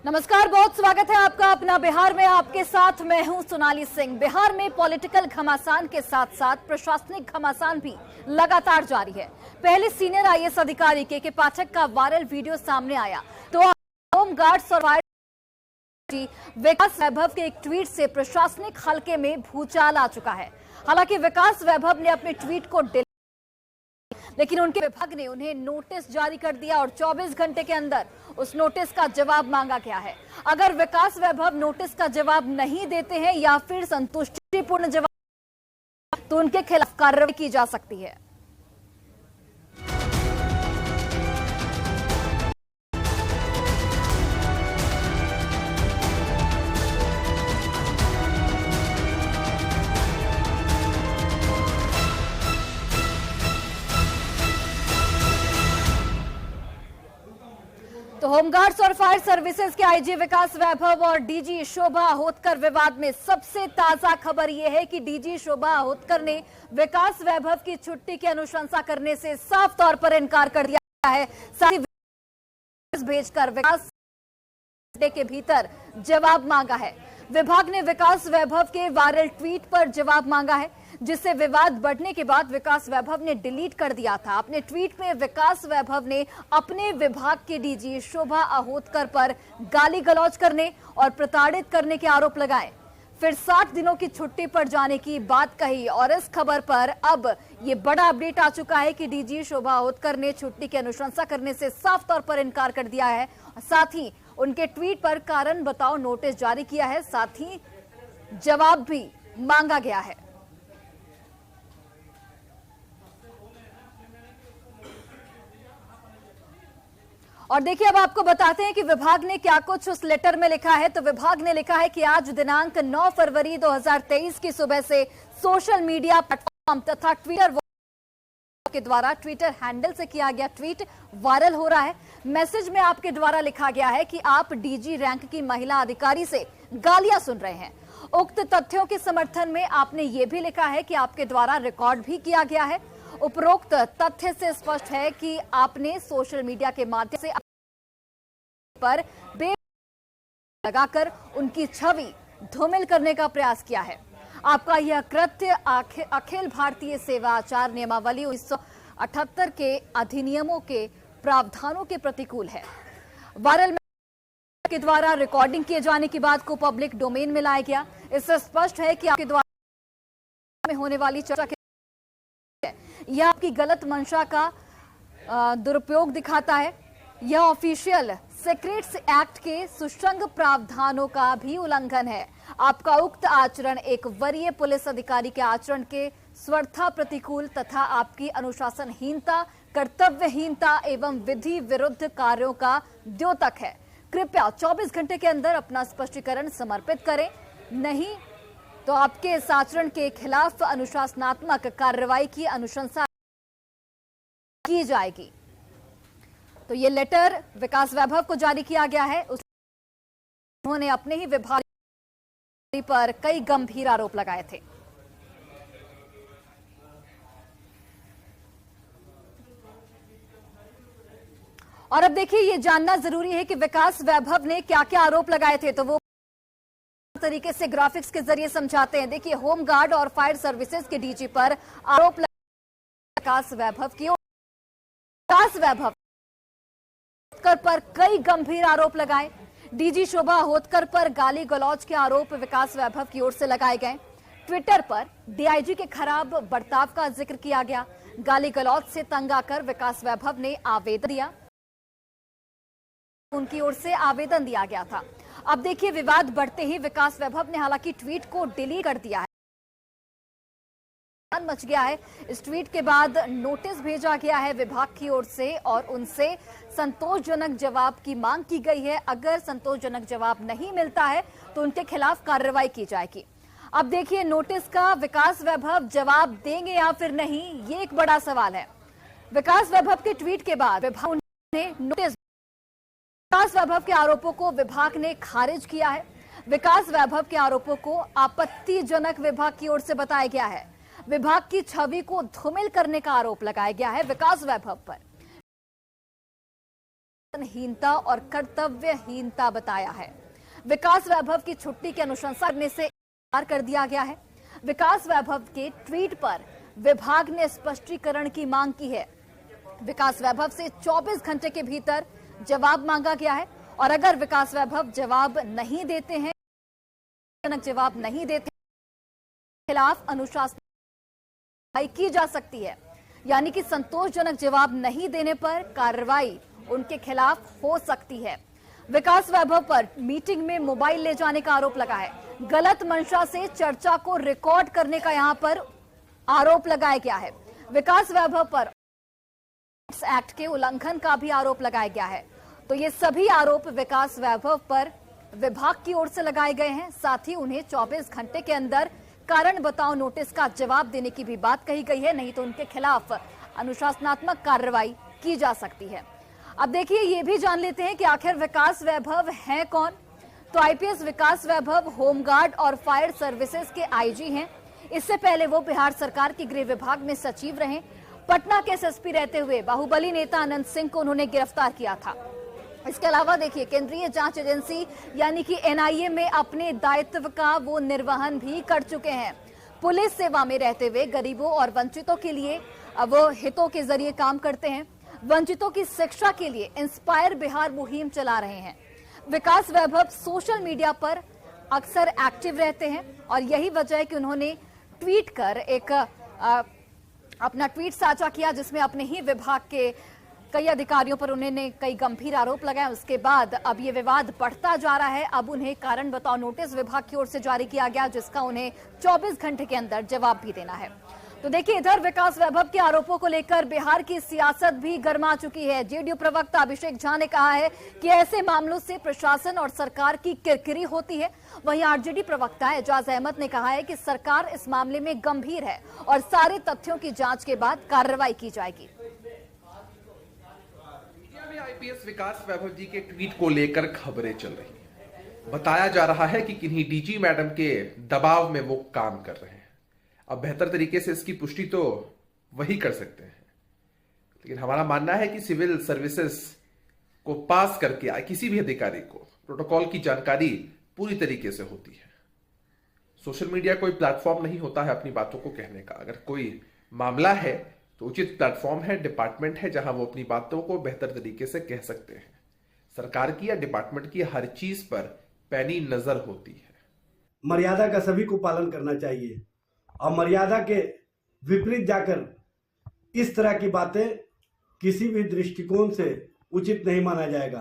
नमस्कार, बहुत स्वागत है आपका अपना बिहार में। आपके साथ मैं हूं सोनाली सिंह। बिहार में पॉलिटिकल घमासान के साथ साथ प्रशासनिक घमासान भी लगातार जारी है। पहले सीनियर आईएएस अधिकारी के पाठक का वायरल वीडियो सामने आया तो होमगार्ड्स और विकास वैभव के एक ट्वीट से प्रशासनिक हलके में भूचाल आ चुका है। हालांकि विकास वैभव ने अपने ट्वीट को लेकिन उनके विभाग ने उन्हें नोटिस जारी कर दिया और 24 घंटे के अंदर उस नोटिस का जवाब मांगा गया है। अगर विकास वैभव नोटिस का जवाब नहीं देते हैं या फिर संतुष्टिपूर्ण जवाब तो उनके खिलाफ कार्रवाई की जा सकती है। तो होमगार्ड्स और फायर सर्विसेज के आईजी विकास वैभव और डीजी शोभा होतकर विवाद में सबसे ताजा खबर यह है कि डीजी शोभा होतकर ने विकास वैभव की छुट्टी की अनुशंसा करने से साफ तौर पर इनकार कर दिया है। साथ ही भेजकर विकास के भीतर जवाब मांगा है। विभाग ने विकास वैभव के वायरल ट्वीट पर जवाब मांगा है, जिससे विवाद बढ़ने के बाद विकास वैभव ने डिलीट कर दिया था। अपने ट्वीट में विकास वैभव ने अपने विभाग के डीजी शोभा होतकर पर गाली गलौज करने और प्रताड़ित करने के आरोप लगाए, फिर 60 दिनों की छुट्टी पर जाने की बात कही। और इस खबर पर अब ये बड़ा अपडेट आ चुका है कि डीजी शोभा होतकर ने छुट्टी की अनुशंसा करने से साफ तौर पर इनकार कर दिया है। साथ ही उनके ट्वीट पर कारण बताओ नोटिस जारी किया है, साथ ही जवाब भी मांगा गया है। और देखिए, अब आपको बताते हैं कि विभाग ने क्या कुछ उस लेटर में लिखा है। तो विभाग ने लिखा है कि आज दिनांक 9 फरवरी 2023 की सुबह से सोशल मीडिया प्लेटफॉर्म तथा ट्विटर के द्वारा ट्विटर हैंडल से किया गया ट्वीट वायरल हो रहा है। मैसेज में आपके द्वारा लिखा गया है कि आप डीजी रैंक की महिला अधिकारी से गालियां सुन रहे हैं। उक्त तथ्यों के समर्थन में आपने ये भी लिखा है कि आपके द्वारा रिकॉर्ड भी किया गया है। उपरोक्त तथ्य से स्पष्ट है कि आपने सोशल मीडिया के माध्यम से पर लगाकर उनकी छवि धूमिल करने का प्रयास किया है। आपका यह कृत्य अखिल भारतीय सेवा आचार नियमावली 1978 के अधिनियमों के प्रावधानों के प्रतिकूल है। वायरल के द्वारा रिकॉर्डिंग किए जाने की बात को पब्लिक डोमेन में लाया गया। इससे स्पष्ट है कि आपके द्वारा में होने वाली चर्चा यह आपकी गलत मंशा का दुरुपयोग दिखाता है। यह ऑफिशियल सीक्रेट्स एक्ट के सुसंग प्रावधानों का भी उल्लंघन है। आपका उक्त आचरण एक वरीय पुलिस अधिकारी के आचरण के स्वर्था प्रतिकूल तथा आपकी अनुशासनहीनता, कर्तव्यहीनता एवं विधि विरुद्ध कार्यों का द्योतक है। कृपया 24 घंटे के अंदर अपना स्पष्टीकरण समर्पित करें, नहीं तो आपके इस आचरण के खिलाफ अनुशासनात्मक कार्रवाई की अनुशंसा की जाएगी। तो ये लेटर विकास वैभव को जारी किया गया है। उन्होंने अपने ही विभाग पर कई गंभीर आरोप लगाए थे। और अब देखिए, ये जानना जरूरी है कि विकास वैभव ने क्या क्या आरोप लगाए थे। तो वो तरीके से ग्राफिक्स के जरिए समझाते हैं। देखिए, होमगार्ड और फायर सर्विसेज के डीजी पर आरोप विकास वैभव की ओर विकास वैभव पर कई गंभीर आरोप लगाए। डीजी शोभा होतकर पर गाली गलौज के आरोप विकास वैभव की ओर से लगाए गए। ट्विटर पर डीआईजी के खराब बर्ताव का जिक्र किया गया। गाली गलौज से तंग आकर विकास वैभव ने आवेदन दिया, उनकी ओर से आवेदन दिया गया था। अब देखिए, विवाद बढ़ते ही विकास वैभव ने हालांकि ट्वीट को डिलीट कर दिया है। मच गया है। इस ट्वीट के बाद नोटिस भेजा गया है विभाग की ओर से और उनसे संतोषजनक जवाब की मांग की गई है। अगर संतोषजनक जवाब नहीं मिलता है तो उनके खिलाफ कार्रवाई की जाएगी। अब देखिए, नोटिस का विकास वैभव जवाब देंगे या फिर नहीं, ये एक बड़ा सवाल है। विकास वैभव के ट्वीट के बाद विभाग ने नोटिस विकास वैभव के आरोपों को विभाग ने खारिज किया है। विकास वैभव के आरोपों को आपत्तिजनक विभाग की ओर से बताया गया है। विभाग की छवि को धूमिल करने का आरोप लगाया गया है विकास वैभव पर। हीनता और कर्तव्यहीनता बताया है। विकास वैभव की छुट्टी की अनुशंसा करने से इनकार कर दिया गया है। विकास वैभव के ट्वीट पर विभाग ने स्पष्टीकरण की मांग की है। विकास वैभव से 24 घंटे के भीतर जवाब मांगा गया है और अगर विकास वैभव जवाब नहीं देते हैं, जवाब नहीं देते, खिलाफ अनुशासन कार्रवाई की जा सकती है। यानी कि संतोषजनक जवाब नहीं देने पर कार्रवाई उनके खिलाफ हो सकती है। विकास वैभव पर मीटिंग में मोबाइल ले जाने का आरोप लगा है। गलत मंशा से चर्चा को रिकॉर्ड करने का यहां पर आरोप लगाया गया है। विकास वैभव पर एक्ट के उल्लंघन का भी आरोप लगाया गया है। तो ये सभी आरोप विकास वैभव पर विभाग की ओर से लगाए गए हैं। साथ ही उन्हें 24 घंटे के अंदर कारण बताओ नोटिस का जवाब देने की भी बात कही गई है, नहीं तो उनके खिलाफ अनुशासनात्मक कार्रवाई की जा सकती है। अब देखिए, ये भी जान लेते हैं कि आखिर विकास वैभव हैं कौन। तो आईपीएस विकास वैभव होमगार्ड और फायर सर्विसेज के आईजी हैं। इससे पहले वो बिहार सरकार के गृह विभाग में सचिव रहे। पटना के एसएसपी रहते हुए बाहुबली नेता अनंत सिंह को उन्होंने गिरफ्तार किया था। इसके अलावा देखिए, केंद्रीय जांच एजेंसी यानी कि एनआईए में अपने दायित्व का वो निर्वहन भी कर चुके हैं। पुलिस सेवा में रहते हुए गरीबों और वंचितों के लिए वो हितों के जरिए काम करते हैं। वंचितों की शिक्षा के लिए इंस्पायर बिहार मुहिम चला रहे हैं। विकास वैभव सोशल मीडिया पर अक्सर एक्टिव रहते हैं और यही वजह है कि उन्होंने ट्वीट कर एक अपना ट्वीट साझा किया, जिसमें अपने ही विभाग के कई अधिकारियों पर उन्होंने कई गंभीर आरोप लगाए। उसके बाद अब ये विवाद बढ़ता जा रहा है। अब उन्हें कारण बताओ नोटिस विभाग की ओर से जारी किया गया, जिसका उन्हें 24 घंटे के अंदर जवाब भी देना है। तो देखिए, इधर विकास वैभव के आरोपों को लेकर बिहार की सियासत भी गर्मा चुकी है। जेडीयू प्रवक्ता अभिषेक झा ने कहा है कि ऐसे मामलों से प्रशासन और सरकार की किरकिरी होती है। वहीं आरजेडी प्रवक्ता एजाज अहमद ने कहा है कि सरकार इस मामले में गंभीर है और सारे तथ्यों की जांच के बाद कार्रवाई की जाएगी। आईपीएस विकास वैभव जी के ट्वीट को लेकर खबरें चल रही हैं। बताया जा रहा है कि किन्हीं डीजी मैडम के दबाव में वो काम कर रहे हैं। अब बेहतर तरीके से इसकी पुष्टि तो वही कर सकते हैं, लेकिन हमारा मानना है कि सिविल सर्विसेज को पास करके आए किसी भी अधिकारी को प्रोटोकॉल की जानकारी पूरी तरीके से होती है। सोशल मीडिया कोई प्लेटफॉर्म नहीं होता है अपनी बातों को कहने का। अगर कोई मामला है तो उचित प्लेटफॉर्म है, डिपार्टमेंट है, जहां वो अपनी बातों को बेहतर तरीके से कह सकते हैं। सरकार की या डिपार्टमेंट की हर चीज पर पैनी नजर होती है। मर्यादा का सभी को पालन करना चाहिए और मर्यादा के विपरीत जाकर इस तरह की बातें किसी भी दृष्टिकोण से उचित नहीं माना जाएगा।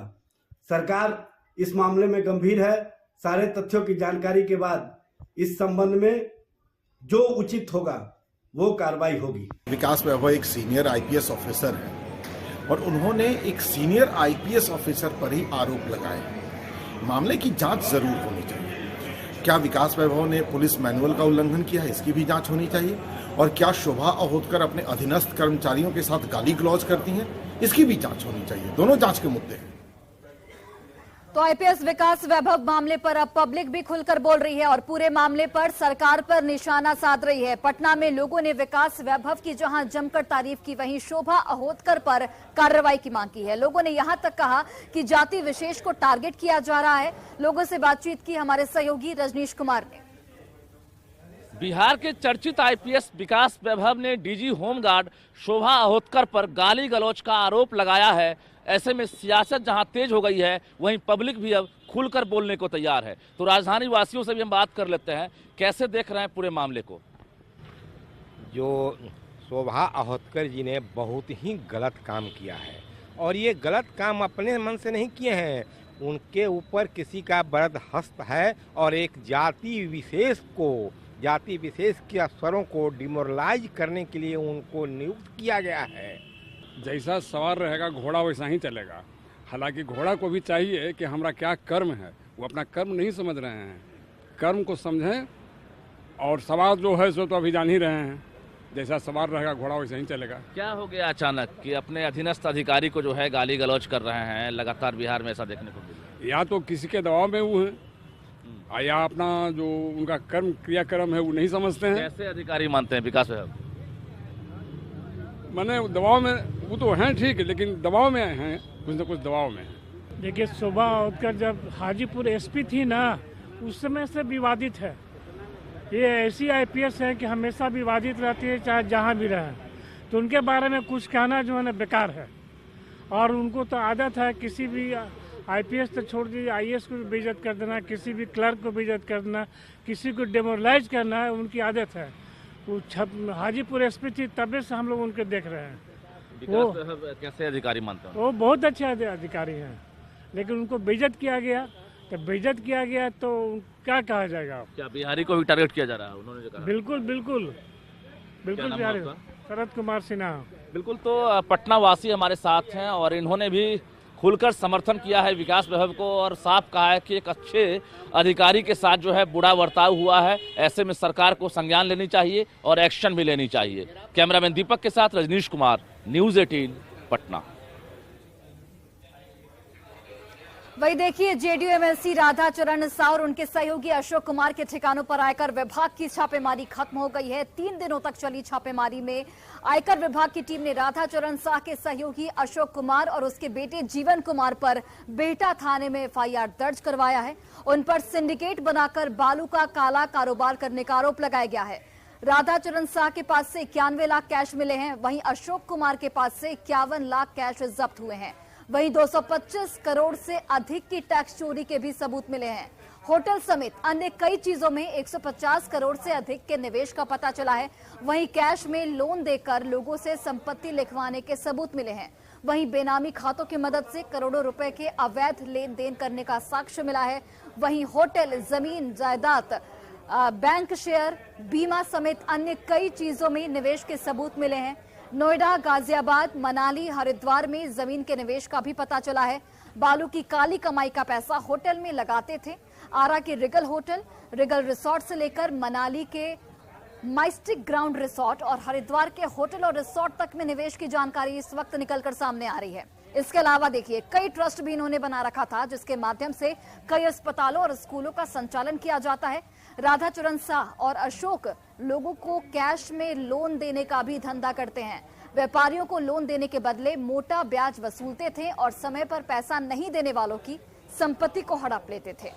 सरकार इस मामले में गंभीर है। सारे तथ्यों की जानकारी के बाद इस संबंध में जो उचित होगा वो कार्रवाई होगी। विकास वैभव एक सीनियर आईपीएस ऑफिसर है और उन्होंने एक सीनियर आईपीएस ऑफिसर पर ही आरोप लगाए। मामले की जांच जरूर होनी चाहिए। क्या विकास वैभव ने पुलिस मैनुअल का उल्लंघन किया है, इसकी भी जांच होनी चाहिए। और क्या शोभा अहोतकर अपने अधीनस्थ कर्मचारियों के साथ गाली गलौज करती हैं, इसकी भी जांच होनी चाहिए। दोनों जांच के मुद्दे हैं। तो आईपीएस विकास वैभव मामले पर अब पब्लिक भी खुलकर बोल रही है और पूरे मामले पर सरकार पर निशाना साध रही है। पटना में लोगों ने विकास वैभव की जहां जमकर तारीफ की, वहीं शोभा अहोतकर पर कार्रवाई की मांग की है। लोगों ने यहां तक कहा कि जाति विशेष को टारगेट किया जा रहा है। लोगों से बातचीत की हमारे सहयोगी रजनीश कुमार ने। बिहार के चर्चित आईपीएस विकास वैभव ने डीजी होमगार्ड शोभा अहोतकर पर गाली गलौज का आरोप लगाया है। ऐसे में सियासत जहां तेज हो गई है, वहीं पब्लिक भी अब खुलकर बोलने को तैयार है। तो राजधानी वासियों से भी हम बात कर लेते हैं, कैसे देख रहे हैं पूरे मामले को। जो शोभा अहोतकर जी ने बहुत ही गलत काम किया है और ये गलत काम अपने मन से नहीं किए हैं। उनके ऊपर किसी का बरदहस्त है और एक जाति विशेष के स्वरों को डिमोरलाइज करने के लिए उनको नियुक्त किया गया है। जैसा सवार रहेगा घोड़ा वैसा ही चलेगा। हालांकि घोड़ा को भी चाहिए कि हमारा क्या कर्म है, वो अपना कर्म नहीं समझ रहे हैं। कर्म को समझें और सवार जो है सो तो अभी जान ही रहे हैं। जैसा सवार रहेगा घोड़ा वैसा ही चलेगा। क्या हो गया अचानक कि अपने अधीनस्थ अधिकारी को जो है गाली गलौज कर रहे हैं? लगातार बिहार में ऐसा देखने को मिल रहा है। या तो किसी के दबाव में वो है या अपना जो उनका कर्म क्रियाक्रम है वो नहीं समझते हैं। कैसे अधिकारी मानते हैं विकास वैभव? मैंने दबाव में वो तो हैं ठीक, लेकिन दबाव में हैं कुछ न कुछ दबाव में है। देखिए, शोभा अहोतकर जब हाजीपुर एसपी थी ना, उस समय से विवादित है। ये ऐसी आईपीएस है कि हमेशा विवादित रहती है, चाहे जहाँ भी रहे। तो उनके बारे में कुछ कहना जो है ना बेकार है। और उनको तो आदत है किसी भी आईपीएस तो छोड़ दीजिए, आईएएस को भी बेइज्जत कर देना, किसी भी क्लर्क को बेइज्जत कर देना, किसी को डेमोरलाइज करना है, उनकी आदत है। वो हाजीपुर एसपी थी, तबे से हम लोग उनके देख रहे हैं। वो कैसे अधिकारी मानते हैं? वो बहुत अच्छे अधिकारी हैं, लेकिन उनको बेइज्जत किया गया। तो बेइज्जत किया गया तो क्या कहा जाएगा? क्या बिहारी को भी टारगेट किया जा रहा है? उन्होंने जो कहा। बिल्कुल बिल्कुल बिल्कुल बिहारी, शरद कुमार सिन्हा। बिल्कुल। तो पटना वासी हमारे साथ हैं और इन्होंने भी खुलकर समर्थन किया है विकास वैभव को और साफ कहा है कि एक अच्छे अधिकारी के साथ जो है बुरा बर्ताव हुआ है। ऐसे में सरकार को संज्ञान लेनी चाहिए और एक्शन भी लेनी चाहिए। कैमरामैन दीपक के साथ रजनीश कुमार, न्यूज़ 18 पटना। वही देखिए, जेडीयू एमएलसी राधाचरण शाह और उनके सहयोगी अशोक कुमार के ठिकानों पर आयकर विभाग की छापेमारी खत्म हो गई है। 3 दिनों तक चली छापेमारी में आयकर विभाग की टीम ने राधाचरण शाह के सहयोगी अशोक कुमार और उसके बेटे जीवन कुमार पर बेहटा थाने में एफआईआर दर्ज करवाया है। उन पर सिंडिकेट बनाकर बालू का काला कारोबार करने का आरोप लगाया गया है। राधाचरण शाह के पास से 91 लाख कैश मिले हैं, वहीं अशोक कुमार के पास से 51 लाख कैश जब्त हुए हैं। वहीं 225 करोड़ से अधिक की टैक्स चोरी के भी सबूत मिले हैं। होटल समेत अन्य कई चीजों में 150 करोड़ से अधिक के निवेश का पता चला है। वहीं कैश में लोन देकर लोगों से संपत्ति लिखवाने के सबूत मिले हैं। वहीं बेनामी खातों की मदद से करोड़ों रुपए के अवैध लेन देन करने का साक्ष्य मिला है। वहीं होटल, जमीन, जायदाद, बैंक शेयर, बीमा समेत अन्य कई चीजों में निवेश के सबूत मिले हैं। नोएडा, गाजियाबाद, मनाली, हरिद्वार में जमीन के निवेश का भी पता चला है। बालू की काली कमाई का पैसा होटल में लगाते थे। आरा के रिगल होटल, रिगल रिसोर्ट से लेकर मनाली के माइस्टिक ग्राउंड रिसोर्ट और हरिद्वार के होटल और रिसोर्ट तक में निवेश की जानकारी इस वक्त निकलकर सामने आ रही है। इसके अलावा देखिए, कई ट्रस्ट भी इन्होंने बना रखा था जिसके माध्यम से कई अस्पतालों और स्कूलों का संचालन किया जाता है। राधाचरण शाह और अशोक लोगों को कैश में लोन देने का भी धंधा करते हैं। व्यापारियों को लोन देने के बदले मोटा ब्याज वसूलते थे और समय पर पैसा नहीं देने वालों की संपत्ति को हड़प लेते थे।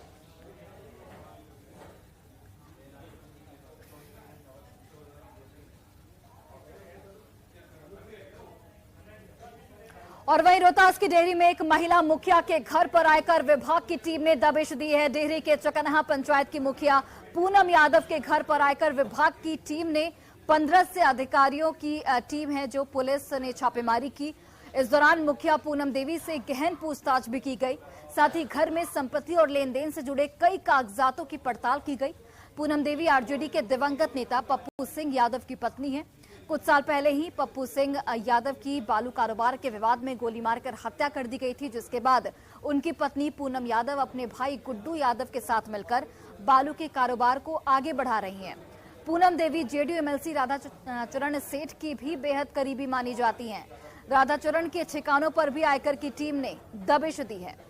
और वहीं रोहतास की डेहरी में एक महिला मुखिया के घर पर आयकर विभाग की टीम ने दबिश दी है। डेहरी के चकनहा पंचायत की मुखिया पूनम यादव के घर पर आयकर विभाग की टीम ने 15 से अधिकारियों की टीम है जो पुलिस ने छापेमारी की। इस दौरान मुखिया पूनम देवी से गहन पूछताछ भी की गई। साथ ही घर में संपत्ति और लेन देन से जुड़े कई कागजातों की पड़ताल की गई। पूनम देवी आरजेडी के दिवंगत नेता पप्पू सिंह यादव की पत्नी है। कुछ साल पहले ही पप्पू सिंह यादव की बालू कारोबार के विवाद में गोली मारकर हत्या कर दी गई थी, जिसके बाद उनकी पत्नी पूनम यादव अपने भाई गुड्डू यादव के साथ मिलकर बालू के कारोबार को आगे बढ़ा रही हैं। पूनम देवी जेडीयू एमएलसी राधाचरण सेठ की भी बेहद करीबी मानी जाती हैं। राधाचरण के ठिकानों पर भी आयकर की टीम ने दबिश दी है।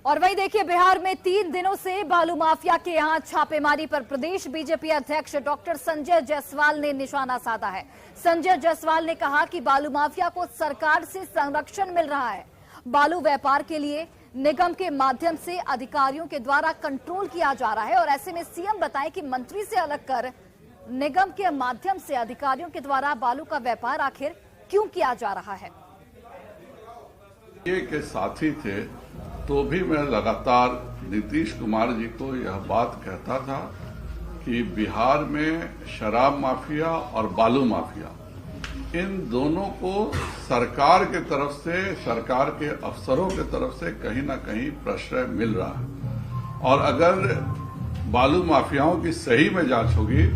और वही देखिए, बिहार में 3 दिनों से बालू माफिया के यहां छापेमारी पर प्रदेश बीजेपी अध्यक्ष डॉक्टर संजय जायसवाल ने निशाना साधा है। संजय जायसवाल ने कहा कि बालू माफिया को सरकार से संरक्षण मिल रहा है। बालू व्यापार के लिए निगम के माध्यम से अधिकारियों के द्वारा कंट्रोल किया जा रहा है और ऐसे में सीएम बताएं कि मंत्री से अलग कर निगम के माध्यम से अधिकारियों के द्वारा बालू का व्यापार आखिर क्यों किया जा रहा है। ये के साथी थे तो भी मैं लगातार नीतीश कुमार जी को यह बात कहता था कि बिहार में शराब माफिया और बालू माफिया, इन दोनों को सरकार के तरफ से, सरकार के अफसरों के तरफ से कहीं ना कहीं प्रश्रय मिल रहा है। और अगर बालू माफियाओं की सही में जांच होगी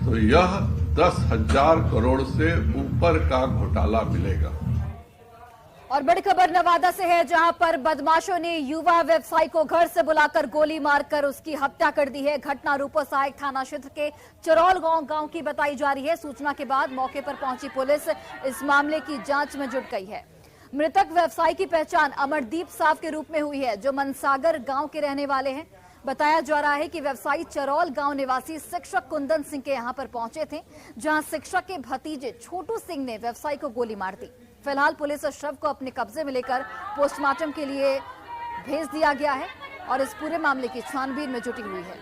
तो यह 10,000 करोड़ से ऊपर का घोटाला मिलेगा। और बड़ी खबर नवादा से है, जहां पर बदमाशों ने युवा व्यवसायी को घर से बुलाकर गोली मारकर उसकी हत्या कर दी है। घटना रूपो सहायक थाना क्षेत्र के चरौल गांव की बताई जा रही है। सूचना के बाद मौके पर पहुंची पुलिस इस मामले की जांच में जुट गई है। मृतक व्यवसायी की पहचान अमरदीप साव के रूप में हुई है, जो मनसागर गांव के रहने वाले हैं। बताया जा रहा है कि व्यवसायी चरौल गांव निवासी शिक्षक कुंदन सिंह के यहां पर पहुंचे थे, जहां शिक्षक के भतीजे छोटू सिंह ने व्यवसायी को गोली मार दी। फिलहाल पुलिस इस शव को अपने कब्जे में लेकर पोस्टमार्टम के लिए भेज दिया गया है और इस पूरे मामले की छानबीन में जुटी हुई है।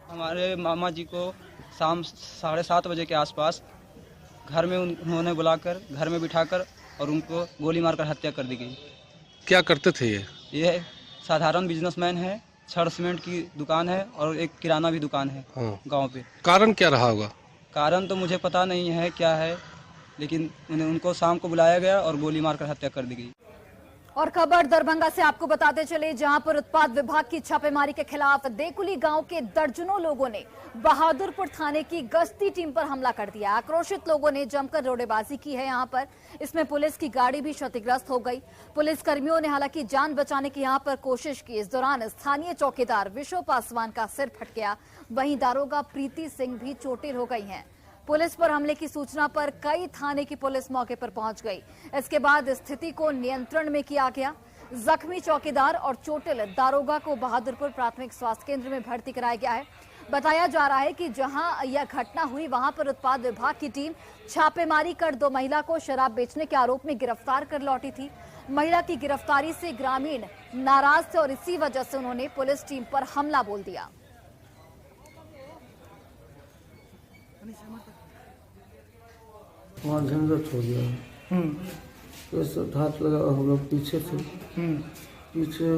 हमारे मामा जी को शाम 7:30 बजे के आसपास घर में उन्होंने बुलाकर घर में बिठाकर और उनको गोली मारकर हत्या कर दी गई। क्या करते थे ये साधारण बिजनेसमैन है, छड़ सीमेंट की दुकान है और एक किराना भी दुकान है गांव पे। कारण क्या रहा होगा? कारण तो मुझे पता नहीं है क्या है, लेकिन उनको शाम को बुलाया गया और गोली मारकर हत्या कर दी गई। और खबर दरभंगा से आपको बताते चले, जहां पर उत्पाद विभाग की छापेमारी के खिलाफ देकुली गांव के दर्जनों लोगों ने बहादुरपुर थाने की गश्ती टीम पर हमला कर दिया। आक्रोशित लोगों ने जमकर रोड़ेबाजी की है यहां पर। इसमें पुलिस की गाड़ी भी क्षतिग्रस्त हो गई। पुलिस कर्मियों ने हालांकि जान बचाने की यहां पर कोशिश की। इस दौरान स्थानीय चौकीदार विश्व पासवान का सिर फट गया। वहीं दारोगा प्रीति सिंह भी चोटिल हो गई हैं। पुलिस पर हमले की सूचना पर कई थाने की पुलिस मौके पर पहुंच गई। इसके बाद स्थिति को नियंत्रण में किया गया। जख्मी चौकीदार और चोटिल दारोगा को बहादुरपुर प्राथमिक स्वास्थ्य केंद्र में भर्ती कराया गया है। बताया जा रहा है कि जहां यह घटना हुई वहां पर उत्पाद विभाग की टीम छापेमारी कर 2 महिला को शराब बेचने के आरोप में गिरफ्तार कर लौटी थी। महिला की गिरफ्तारी से ग्रामीण नाराज थे और इसी वजह से उन्होंने पुलिस टीम पर हमला बोल दिया। वहाँ झंझट हो गया। कैसे हाथ लगा हम लोग पीछे थे, पीछे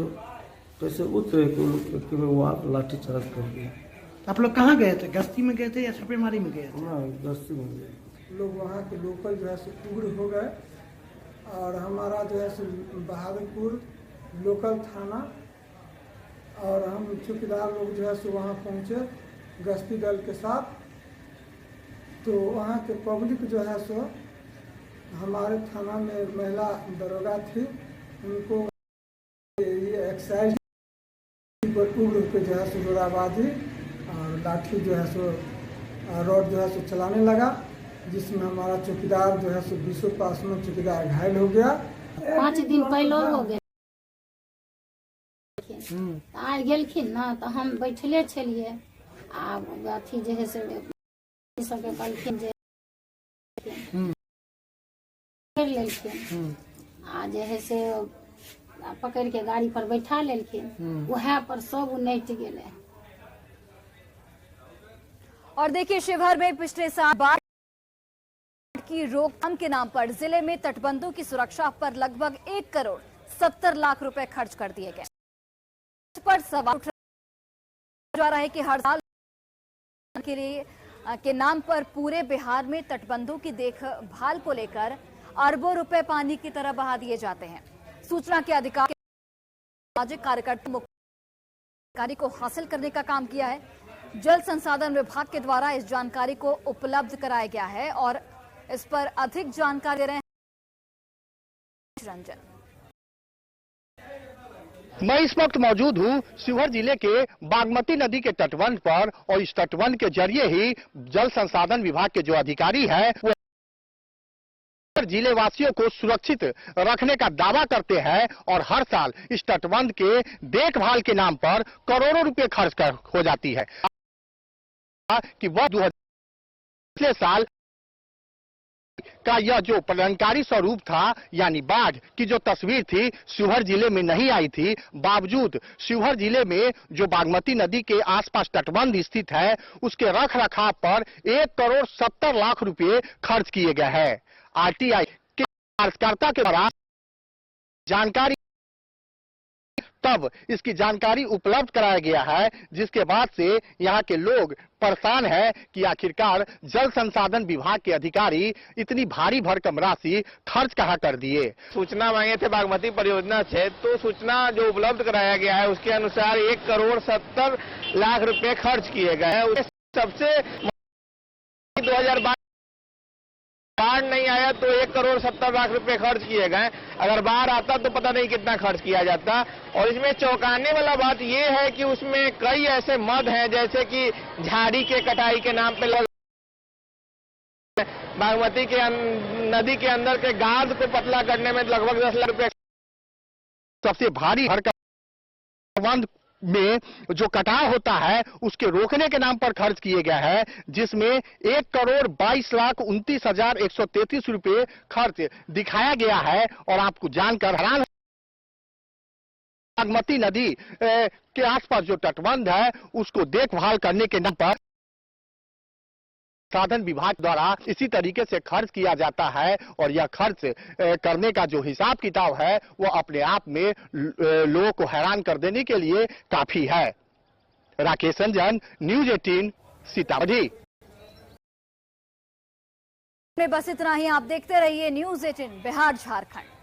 कैसे उतरे कि वहाँ लाठी चार्ज कर दिया। आप लोग कहाँ गए थे? गश्ती में गए थे या छापेमारी में गए थे? हाँ, गश्ती में गए। लोग वहाँ के लोकल जो है सो उग्र हो गए और हमारा जो है सो बहादुरपुर लोकल थाना और हम चौकीदार लोग जो है सो वहाँ पहुँचे गश्ती दल के साथ। तो वहाँ के पब्लिक जो है सो हमारे थाना में महिला दरोगा थी, उनको ये एक्साइज पर उग्र होकर जो है सो रोड़ाबाजी और लाठी जो है सो रॉड जो है सो चलाने लगा, जिसमें हमारा चौकीदार जो है सो विश्व पासवान चौकीदार घायल हो गया। 5 दिन पहले हो गए आइ गेलखिन ना, तो हम बैठले छलिए आ अथी जे है से सबके कहलखिन जे पकड़ लेलखिन आ जे है से पकड़ के गाड़ी पर बैठा लेलखिन। वह पर सब उनट गेले। और देखिए, शिवहर में पिछले साल बाढ़ की रोकथाम के नाम पर जिले में तटबंधों की सुरक्षा पर लगभग 1 करोड़ 70 लाख रुपए खर्च कर दिए गए। इस पर सवाल उठ जा रहा है कि हर साल के लिए के नाम पर पूरे बिहार में तटबंधों की देखभाल को लेकर अरबों रुपए पानी की तरह बहा दिए जाते हैं। सूचना के अधिकार सामाजिक कार्यकर्ता जानकारी को हासिल करने का काम किया है। जल संसाधन विभाग के द्वारा इस जानकारी को उपलब्ध कराया गया है और इस पर अधिक जानकारी दे रहे हैं रंजन। मैं इस वक्त मौजूद हूँ शिवहर जिले के बागमती नदी के तटबंध पर और इस तटबंध के जरिए ही जल संसाधन विभाग के जो अधिकारी हैं वो जिले वासियों को सुरक्षित रखने का दावा करते हैं और हर साल इस तटबंध के देखभाल के नाम पर करोड़ों रुपए खर्च हो जाती है कि वह 2000 साल का यह जो प्रलंकारी स्वरूप था यानी बाढ़ की जो तस्वीर थी शिवहर जिले में नहीं आई थी। बावजूद शिवहर जिले में जो बागमती नदी के आसपास तटबंध स्थित है उसके रख रखाव पर 1 करोड़ 70 लाख रुपए खर्च किए गए हैं। आरटीआई के कार्यकर्ता के द्वारा जानकारी तब इसकी जानकारी उपलब्ध कराया गया है, जिसके बाद से यहाँ के लोग परेशान हैं कि आखिरकार जल संसाधन विभाग के अधिकारी इतनी भारी भरकम राशि खर्च कहाँ कर दिए। सूचना मांगे थे बागमती परियोजना से, तो सूचना जो उपलब्ध कराया गया है उसके अनुसार 1 करोड़ 70 लाख रुपए खर्च किए गए हैं। सबसे 2022 बाढ़ नहीं आया तो 1 करोड़ 70 लाख रुपए खर्च किए गए। अगर बाढ़ आता तो पता नहीं कितना खर्च किया जाता। और इसमें चौंकाने वाला बात यह है कि उसमें कई ऐसे मद हैं, जैसे कि झाड़ी के कटाई के नाम पे बागमती के नदी के अंदर के गाद को पतला करने में लगभग 10 लाख रुपए। सबसे भारी भरकम तटबंध में जो कटाव होता है उसके रोकने के नाम पर खर्च किए गए हैं, जिसमें 1,22,29,133 रुपए खर्च दिखाया गया है। और आपको जानकर हैरान, बागमती नदी के आसपास जो तटबंध है उसको देखभाल करने के नाम पर संसाधन विभाग द्वारा इसी तरीके से खर्च किया जाता है। और यह खर्च करने का जो हिसाब किताब है वो अपने आप में लोगों को हैरान कर देने के लिए काफी है। राकेश रंजन, न्यूज 18 सीतामढ़ी। बस इतना ही। आप देखते रहिए न्यूज 18 बिहार झारखंड।